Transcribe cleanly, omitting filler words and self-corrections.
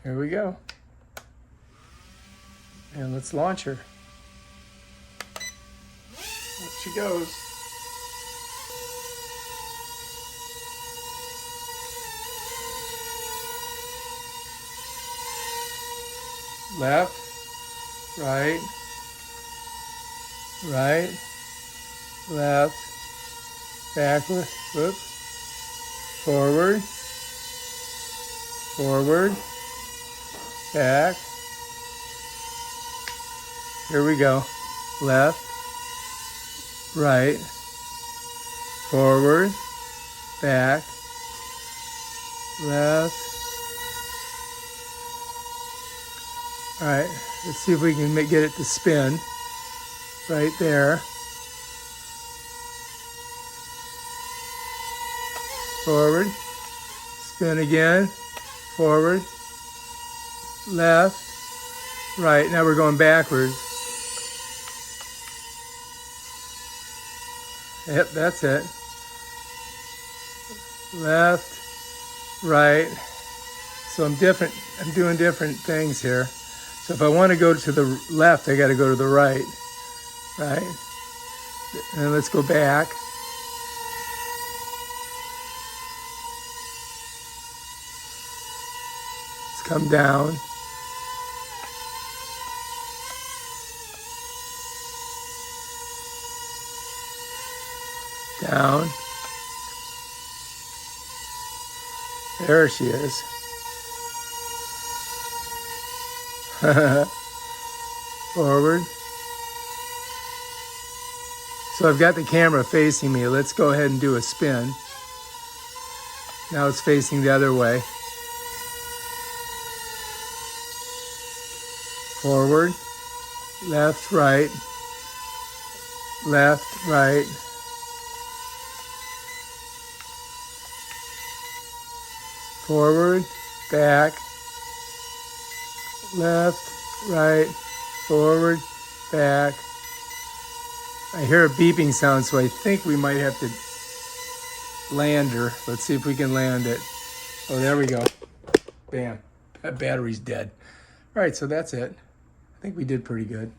Here we go. And let's launch her. Up she goes. Left, right, right, left, backward, whoop, forward, forward, back. Here we go. Left, right, forward, back, left. All right, let's see if we can get it to spin right there. Forward, spin again, forward, left, right. Now we're going backwards. Yep, that's it. Left, right. So I'm doing different things here. So if I want to go to the left, I got to go to the right, right? And let's go back. Let's come down. Down. There she is. Forward. So I've got the camera facing me. Let's go ahead and do a spin. Now it's facing the other way. Forward, left, right, left, right. Forward, back, left, right, forward, back. I hear a beeping sound, so I think we might have to land her. Let's see if we can land it. Oh, there we go. Bam. That battery's dead. All right, so that's it. I think we did pretty good.